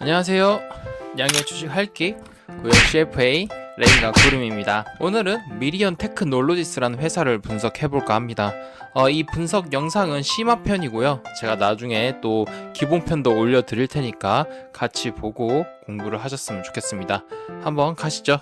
안녕하세요. 양의 주식 할기 구형 CFA 레인과 구름입니다. 오늘은 미리언 테크놀로지스라는 회사를 분석해볼까 합니다. 이 분석 영상은 심화편이고요. 제가 나중에 또 기본편도 올려드릴 테니까 같이 보고 공부를 하셨으면 좋겠습니다. 한번 가시죠.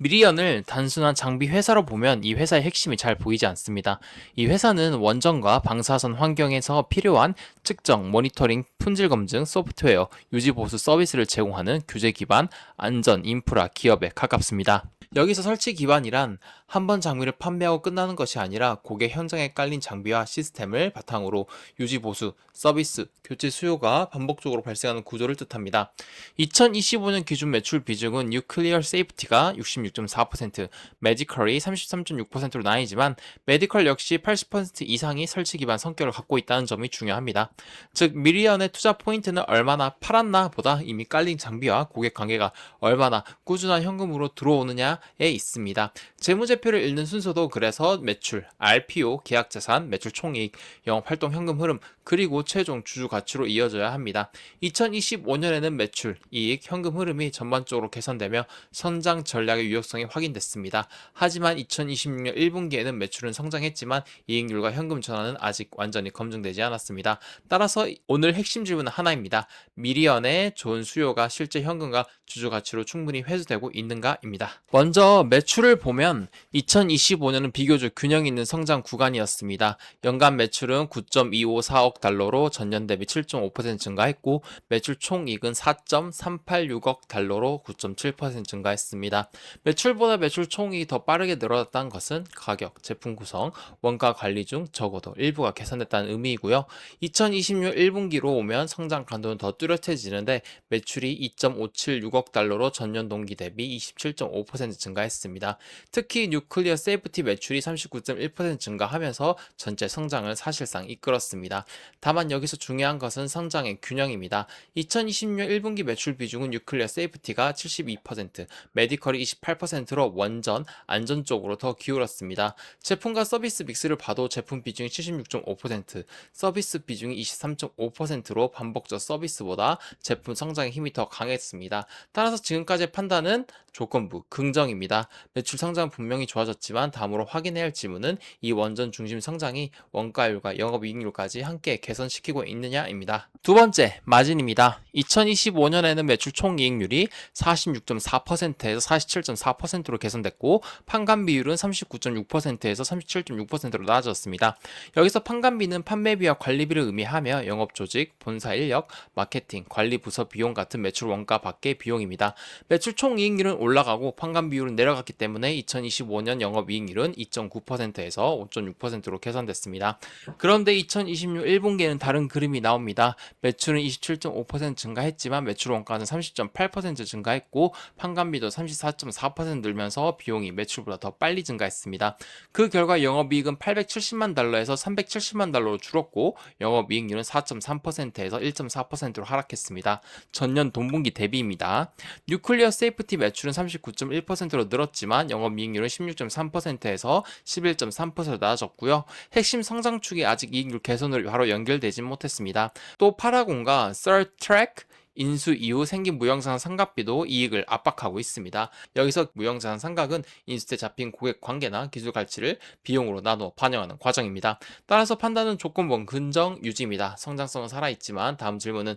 미리언을 단순한 장비 회사로 보면 이 회사의 핵심이 잘 보이지 않습니다. 이 회사는 원전과 방사선 환경에서 필요한 측정, 모니터링, 품질 검증, 소프트웨어, 유지 보수 서비스를 제공하는 규제 기반 안전 인프라 기업에 가깝습니다. 여기서 설치 기반이란 한 번 장비를 판매하고 끝나는 것이 아니라 고객 현장에 깔린 장비와 시스템을 바탕으로 유지 보수, 서비스, 교체 수요가 반복적으로 발생하는 구조를 뜻합니다. 2025년 기준 매출 비중은 뉴클리어 세이프티가 66.4%, 메디컬이 33.6%로 나뉘지만 메디컬 역시 80% 이상이 설치 기반 성격을 갖고 있다는 점이 중요합니다. 즉 미리언의 투자 포인트는 얼마나 팔았나 보다 이미 깔린 장비와 고객 관계가 얼마나 꾸준한 현금으로 들어오느냐에 있습니다. 재무제표를 읽는 순서도 그래서 매출, RPO, 계약자산, 매출 총이익, 영업활동 현금 흐름, 그리고 최종 주주 가치로 이어져야 합니다. 2025년에는 매출, 이익, 현금 흐름이 전반적으로 개선되며 성장 전략의 유효성이 확인됐습니다. 하지만 2026년 1분기에는 매출은 성장했지만 이익률과 현금 전환은 아직 완전히 검증되지 않았습니다. 따라서 오늘 핵심 질문은 하나입니다. 미리언의 좋은 수요가 실제 현금과 주주 가치로 충분히 회수되고 있는가입니다. 먼저 매출을 보면 2025년은 비교적 균형 있는 성장 구간이었습니다. 연간 매출은 9.254억 달러로 전년 대비 7.5% 증가했고 매출 총이익은 4.386억 달러로 9.7% 증가했습니다. 매출보다 매출 총이익이 더 빠르게 늘어났다는 것은 가격, 제품 구성, 원가 관리 중 적어도 일부가 개선됐다는 의미이고요. 2026년 1분기로 오면 성장 간도는 더 뚜렷해지는데 매출이 2.576억 달러로 전년 동기 대비 27.5% 증가했습니다. 특히 뉴클리어 세이프티 매출이 39.1% 증가하면서 전체 성장을 사실상 이끌었습니다. 다만 여기서 중요한 것은 성장의 균형입니다. 2026년 1분기 매출 비중은 뉴클리어 세이프티가 72%, 메디컬이 28%로 원전, 안전 쪽으로 더 기울었습니다. 제품과 서비스 믹스를 봐도 제품 비중이 76.5%, 서비스 비중이 23.5%로 반복적 서비스보다 제품 성장의 힘이 더 강했습니다. 따라서 지금까지의 판단은 조건부, 긍정입니다. 매출 성장은 분명히 좋아졌지만 다음으로 확인해야 할 질문은 이 원전 중심 성장이 원가율과 영업이익률까지 함께 개선시키고 있느냐입니다. 두 번째, 마진입니다. 2025년에는 매출 총이익률이 46.4%에서 47.4%로 개선됐고 판관 비율은 39.6%에서 37.6%로 낮아졌습니다. 여기서 판관비는 판매비와 관리비를 의미하며 영업조직, 본사 인력, 마케팅, 관리 부서 비용 같은 매출 원가 밖의 비용입니다. 매출 총이익률은 올라가고 판관 비율은 내려갔기 때문에 2025년 영업이익률은 2.9%에서 5.6%로 개선됐습니다. 그런데 2026 1분기에는 다른 그림이 나옵니다. 매출은 27.5% 증가했지만 매출 원가는 30.8% 증가했고 판관비도 34.4% 늘면서 비용이 매출보다 더 빨리 증가했습니다. 그 결과 영업이익은 870만 달러에서 370만 달러로 줄었고 영업이익률은 4.3%에서 1.4%로 하락했습니다. 전년 동분기 대비입니다. 뉴클리어 세이프티 매출은 39.1%로 늘었지만 영업이익률은 16.3%에서 11.3%로 낮아졌고요. 핵심 성장축이 아직 이익률 개선으로 바로 연결되지 못했습니다. 또 파라곤과 썰트랙 인수 이후 생긴 무형자산 상각비도 이익을 압박하고 있습니다. 여기서 무형자산 상각은 인수 때 잡힌 고객 관계나 기술 가치를 비용으로 나눠 반영하는 과정입니다. 따라서 판단은 조건부 긍정 유지입니다. 성장성은 살아있지만 다음 질문은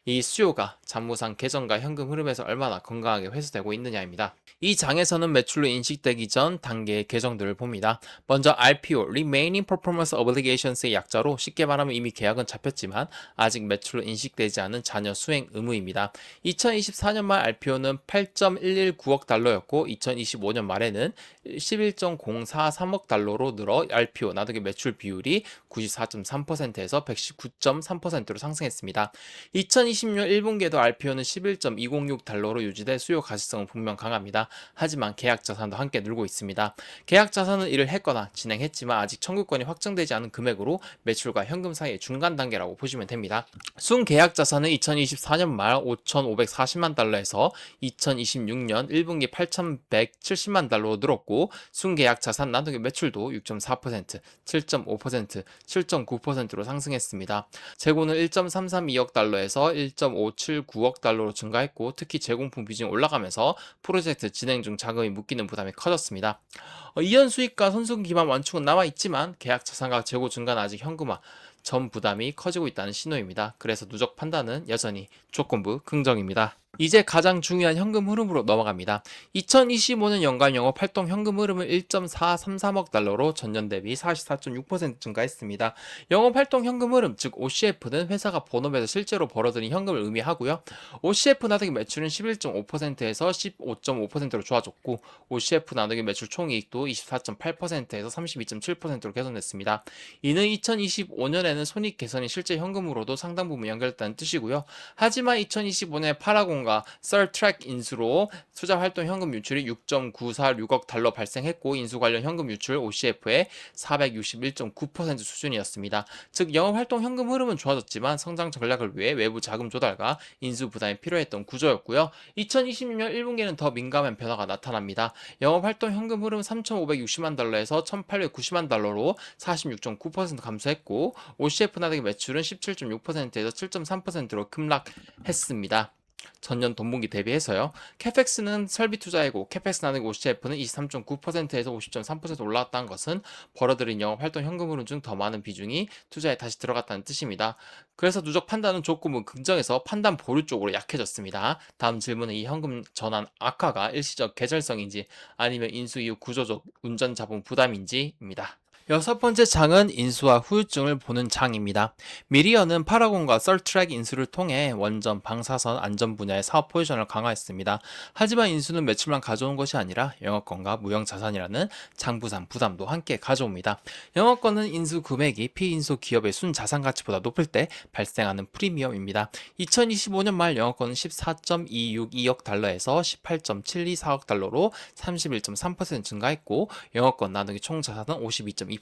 이 수요가 잡무상 계정과 현금 흐름에서 얼마나 건강하게 회수되고 있느냐입니다. 이 장에서는 매출로 인식되기 전 단계의 계정들을 봅니다. 먼저 RPO, Remaining Performance Obligations의 약자로 쉽게 말하면 이미 계약은 잡혔지만 아직 매출로 인식되지 않은 잔여 수행 의무입니다. 2024년 말 RPO는 8.119억 달러였고 2025년 말에는 11.043억 달러로 늘어 RPO 나둑의 매출 비율이 94.3%에서 119.3%로 상승했습니다. 2025 2020년 1분기에도 RPO는 11.206달러로 유지돼 수요 가시성은 분명 강합니다. 하지만 계약 자산도 함께 늘고 있습니다. 계약 자산은 일을 했거나 진행했지만 아직 청구권이 확정되지 않은 금액으로 매출과 현금 사이의 중간 단계라고 보시면 됩니다. 순계약 자산은 2024년 말 5,540만 달러에서 2026년 1분기 8,170만 달러로 늘었고, 순계약 자산 나누기 매출도 6.4%, 7.5%, 7.9%로 상승했습니다. 재고는 1.332억 달러에서 1.579억 달러로 증가했고, 특히 제공품 비중이 올라가면서 프로젝트 진행 중 자금이 묶이는 부담이 커졌습니다. 이연 수익과 손익 기반 완충은 남아있지만 계약 자산과 재고 증가는 아직 현금화 전 부담이 커지고 있다는 신호입니다. 그래서 누적 판단은 여전히 조건부 긍정입니다. 이제 가장 중요한 현금 흐름으로 넘어갑니다. 2025년 연간 영업 활동 현금 흐름은 1.433억 달러로 전년 대비 44.6% 증가했습니다. 영업 활동 현금 흐름, 즉 OCF는 회사가 본업에서 실제로 벌어들인 현금을 의미하고요. OCF 나누기 매출은 11.5%에서 15.5%로 좋아졌고, OCF 나누기 매출 총이익도 24.8%에서 32.7%로 개선됐습니다. 이는 2025년에는 손익 개선이 실제 현금으로도 상당 부분 연결됐다는 뜻이고요. 하지만 2025년에 파라곤과 썰트랙 인수로 투자 활동 현금 유출이 6.946억 달러 발생했고, 인수 관련 현금 유출 OCF의 461.9% 수준이었습니다. 즉 영업 활동 현금 흐름은 좋아졌지만 성장 전략을 위해 외부 자금 조달과 인수 부담이 필요했던 구조였고요. 2026년 1분기에는 더 민감한 변화가 나타납니다. 영업 활동 현금 흐름은 3,560만 달러에서 1,890만 달러로 46.9% 감소했고, OCF 나누기 매출은 17.6%에서 7.3%로 급락했습니다. 전년 동분기 대비해서요. 캐펙스는 설비 투자이고 캐펙스 나누기 OCF는 23.9%에서 50.3% 올라갔다는 것은 벌어들인 영업 활동 현금 흐름 중 더 많은 비중이 투자에 다시 들어갔다는 뜻입니다. 그래서 누적 판단은 조금은 긍정에서 판단 보류 쪽으로 약해졌습니다. 다음 질문은 이 현금 전환 악화가 일시적 계절성인지 아니면 인수 이후 구조적 운전 자본 부담인지입니다. 여섯 번째 장은 인수와 후유증을 보는 장입니다. 미리어는 파라곤과 썰트랙 인수를 통해 원전, 방사선, 안전 분야의 사업 포지션을 강화했습니다. 하지만 인수는 매출만 가져온 것이 아니라 영업권과 무형자산이라는 장부상 부담도 함께 가져옵니다. 영업권은 인수 금액이 피인수 기업의 순자산 가치보다 높을 때 발생하는 프리미엄입니다. 2025년 말 영업권은 14.262억 달러에서 18.724억 달러로 31.3% 증가했고, 영업권 나누기 총자산은 52.2%,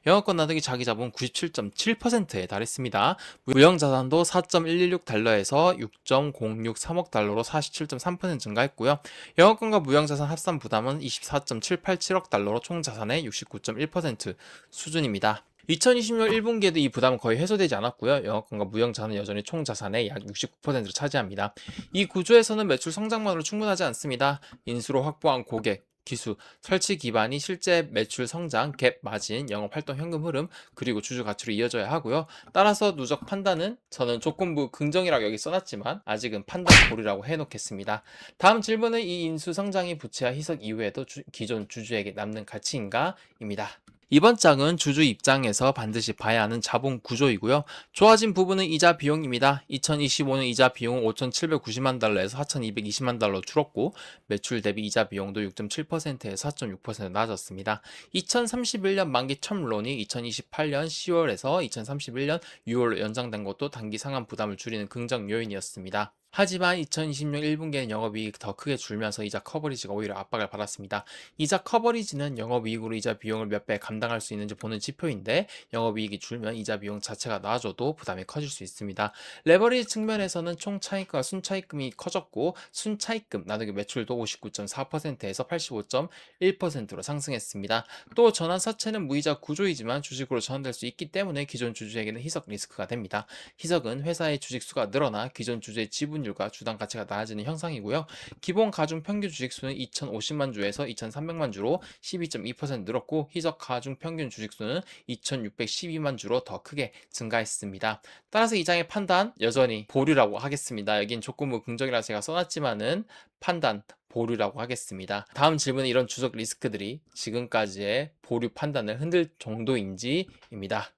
영업권 나누기 자기자본 97.7%에 달했습니다. 무형자산도 4.116달러에서 6.063억 달러로 47.3% 증가했고요. 영업권과 무형자산 합산 부담은 24.787억 달러로 총자산의 69.1% 수준입니다. 2020년 1분기에도 이 부담은 거의 해소되지 않았고요. 영업권과 무형자산은 여전히 총자산의 약 69%를 차지합니다. 이 구조에서는 매출 성장만으로 충분하지 않습니다. 인수로 확보한 고객, 기수, 설치 기반이 실제 매출 성장, 갭 마진, 영업 활동 현금 흐름, 그리고 주주 가치로 이어져야 하고요. 따라서 누적 판단은 저는 조건부 긍정이라고 여기 써놨지만 아직은 판단 보류라고 해놓겠습니다. 다음 질문은 이 인수 성장이 부채와 희석 이후에도 기존 주주에게 남는 가치인가? 입니다. 이번 장은 주주 입장에서 반드시 봐야 하는 자본 구조이고요. 좋아진 부분은 이자 비용입니다. 2025년 이자 비용은 5,790만 달러에서 4,220만 달러로 줄었고, 매출 대비 이자 비용도 6.7%에서 4.6% 낮았습니다. 2031년 만기 첨론이 2028년 10월에서 2031년 6월로 연장된 것도 단기 상환 부담을 줄이는 긍정 요인이었습니다. 하지만 2020년 1분기에는 영업이익이 더 크게 줄면서 이자 커버리지가 오히려 압박을 받았습니다. 이자 커버리지는 영업이익으로 이자 비용을 몇 배 감당할 수 있는지 보는 지표인데, 영업이익이 줄면 이자 비용 자체가 낮아져도 부담이 커질 수 있습니다. 레버리지 측면에서는 총 차익과 순차익금이 커졌고, 순차익금 나누기 매출도 59.4%에서 85.1%로 상승했습니다. 또 전환 사채는 무이자 구조이지만 주식으로 전환될 수 있기 때문에 기존 주주에게는 희석 리스크가 됩니다. 희석은 회사의 주식수가 늘어나 기존 주주의 지분율과 주당 가치가 낮아지는 현상이고요. 기본 가중 평균 주식수는 2,050만 주에서 2,300만 주로 12.2% 늘었고, 희석 가중 평균 주식수는 2,612만 주로 더 크게 증가했습니다. 따라서 이 장의 판단 여전히 보류라고 하겠습니다. 여긴 조건부 긍정이라 제가 써놨지만은 판단 보류라고 하겠습니다. 다음 질문은 이런 주적 리스크들이 지금까지의 보류 판단을 흔들 정도인지입니다.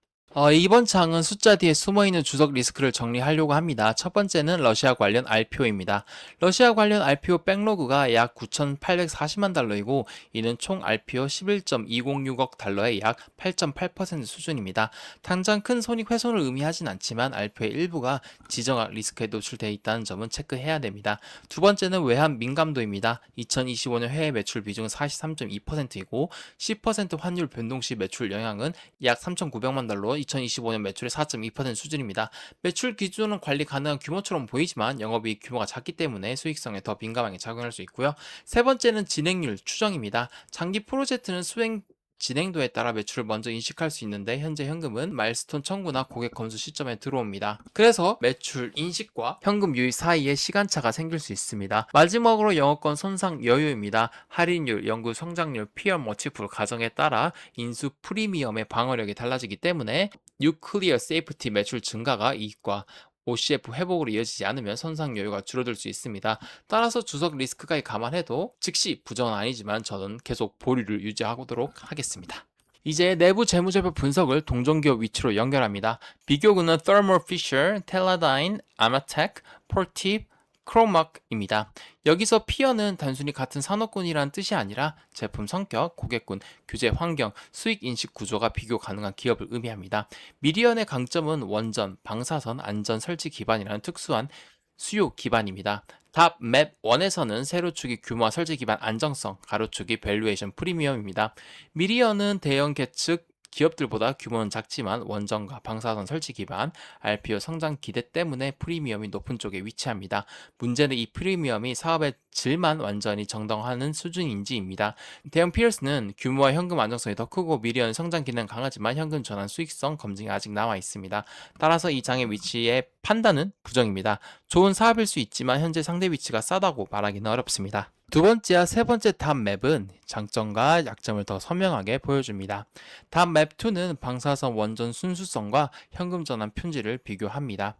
이번 장은 숫자 뒤에 숨어있는 주석 리스크를 정리하려고 합니다. 첫 번째는 러시아 관련 RPO입니다. 러시아 관련 RPO 백로그가 약 9,840만 달러이고 이는 총 RPO 11.206억 달러의 약 8.8% 수준입니다. 당장 큰 손익 훼손을 의미하진 않지만 RPO의 일부가 지정학 리스크에 노출되어 있다는 점은 체크해야 됩니다. 두 번째는 외환 민감도입니다. 2025년 해외 매출 비중은 43.2%이고 10% 환율 변동 시 매출 영향은 약 3,900만 달러, 2025년 매출의 4.2% 수준입니다. 매출 기준은 관리 가능한 규모처럼 보이지만 영업이익 규모가 작기 때문에 수익성에 더 민감하게 작용할 수 있고요. 세 번째는 진행률 추정입니다. 장기 프로젝트는 수행 진행도에 따라 매출을 먼저 인식할 수 있는데 현재 현금은 마일스톤 청구나 고객 검수 시점에 들어옵니다. 그래서 매출 인식과 현금 유입 사이에 시간차가 생길 수 있습니다. 마지막으로 영업권 손상 여유입니다. 할인율, 연구 성장률, 피어 모티프 가정에 따라 인수 프리미엄의 방어력이 달라지기 때문에 뉴클리어 세이프티 매출 증가가 이익과 OCF 회복으로 이어지지 않으면 손상 여유가 줄어들 수 있습니다. 따라서 주석 리스크까지 감안해도 즉시 부정은 아니지만 저는 계속 보류를 유지하도록 하겠습니다. 이제 내부 재무제표 분석을 동종기업 위치로 연결합니다. 비교군은 Thermo Fisher, Teledyne, Amatec, Portive, 크로막입니다. 여기서 피어는 단순히 같은 산업군이라는 뜻이 아니라 제품 성격, 고객군, 규제 환경, 수익 인식 구조가 비교 가능한 기업을 의미합니다. 미리언의 강점은 원전, 방사선, 안전 설치 기반이라는 특수한 수요 기반입니다. 탑맵 1에서는 세로축이 규모와 설치 기반 안정성, 가로축이 밸류에이션 프리미엄입니다. 미리언은 대형 계측 기업들보다 규모는 작지만 원전과 방사선 설치 기반, RPO 성장 기대 때문에 프리미엄이 높은 쪽에 위치합니다. 문제는 이 프리미엄이 사업의 질만 완전히 정당화하는 수준인지입니다. 대형 피어스는 규모와 현금 안정성이 더 크고 미리언 성장 기능은 강하지만 현금 전환 수익성 검증이 아직 남아 있습니다. 따라서 이 장의 위치의 판단은 부정입니다. 좋은 사업일 수 있지만 현재 상대 위치가 싸다고 말하기는 어렵습니다. 두 번째와 세 번째 탑맵은 장점과 약점을 더 선명하게 보여줍니다. 탑맵2는 방사선 원전 순수성과 현금 전환 품질을 비교합니다.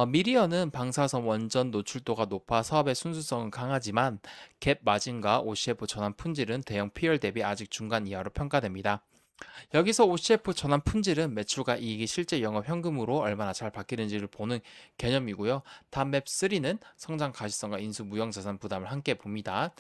미리어는 방사선 원전 노출도가 높아 사업의 순수성은 강하지만 갭 마진과 OCF 전환 품질은 대형 PL 대비 아직 중간 이하로 평가됩니다. 여기서 OCF 전환 품질은 매출과 이익이 실제 영업 현금으로 얼마나 잘 바뀌는지를 보는 개념이고요. 다음 맵3는 성장 가시성과 인수 무형자산 부담을 함께 봅니다.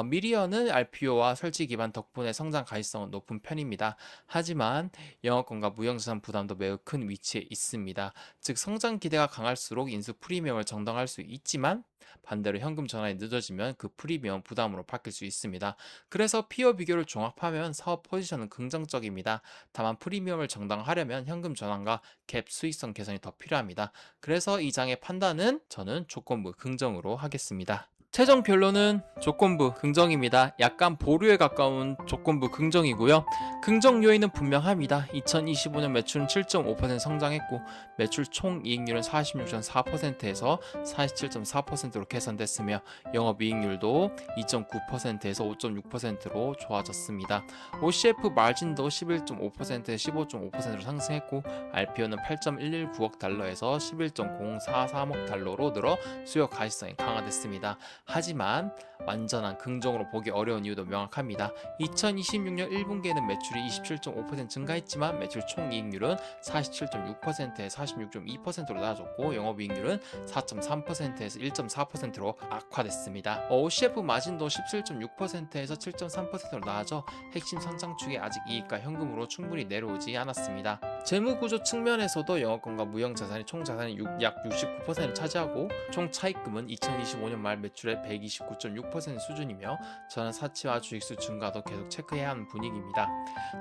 미리어는 RPO와 설치 기반 덕분에 성장 가시성은 높은 편입니다. 하지만 영업권과 무형자산 부담도 매우 큰 위치에 있습니다. 즉 성장 기대가 강할수록 인수 프리미엄을 정당할 수 있지만 반대로 현금 전환이 늦어지면 그 프리미엄 부담으로 바뀔 수 있습니다. 그래서 피어 비교를 종합하면 사업 포지션은 긍정적입니다. 다만 프리미엄을 정당화하려면 현금 전환과 갭 수익성 개선이 더 필요합니다. 그래서 이 장의 판단은 저는 조건부 긍정으로 하겠습니다. 최종 결론은 조건부 긍정입니다. 약간 보류에 가까운 조건부 긍정이고요. 긍정 요인은 분명합니다. 2025년 매출은 7.5% 성장했고 매출 총이익률은 46.4%에서 47.4%로 개선됐으며 영업이익률도 2.9%에서 5.6%로 좋아졌습니다. OCF 마진도 11.5%에서 15.5%로 상승했고 RPO는 8.119억 달러에서 11.043억 달러로 늘어 수요 가시성이 강화됐습니다. 하지만 완전한 긍정으로 보기 어려운 이유도 명확합니다. 2026년 1분기에는 매출이 27.5% 증가했지만 매출 총이익률은 47.6%에 46.2%로 낮아졌고 영업이익률은 4.3%에서 1.4%로 악화됐습니다. OCF 마진도 17.6%에서 7.3%로 낮아져 핵심 성장축에 아직 이익과 현금으로 충분히 내려오지 않았습니다. 재무구조 측면에서도 영업권과 무형자산이 총자산의 약 69%를 차지하고 총 차입금은 2025년 말 매출의 129.6% 수준이며 전환 사치와 주익수 증가도 계속 체크해야 하는 분위기입니다.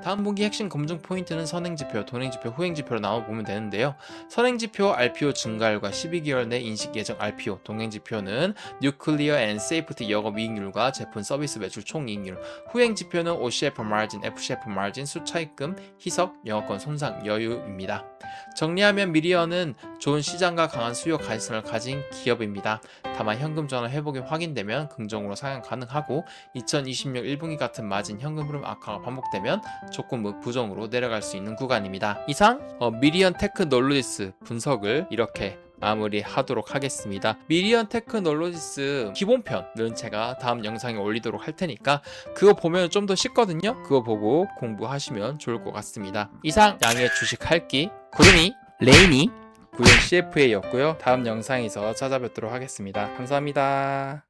다음 분기 핵심 검증 포인트는 선행지표, 동행지표, 후행지표로 나눠보면 되는데요. 선행지표 RPO 증가율과 12개월 내 인식 예정 RPO, 동행지표는 뉴클리어 앤 세이프티 영업이익률과 제품 서비스 매출 총이익률, 후행지표는 OCF 마진, FCF 마진, 수차입금, 희석, 영업권 손상 여유입니다. 정리하면 미리어는 좋은 시장과 강한 수요 가시성을 가진 기업입니다. 다만 현금 전환 회복이 확인되면 긍정으로 상향 가능하고 2026년 1분기 같은 마진 현금 흐름 악화가 반복되면 조건부 부정으로 내려갈 수 있는 구간입니다. 이상 미리언 테크놀로지스 분석을 이렇게 마무리하도록 하겠습니다. 미리언 테크놀로지스 기본편은 제가 다음 영상에 올리도록 할 테니까 그거 보면 좀 더 쉽거든요. 그거 보고 공부하시면 좋을 것 같습니다. 이상 양의 주식 할기 구름이, 레인이, 구현 CFA였고요. 다음 영상에서 찾아뵙도록 하겠습니다. 감사합니다.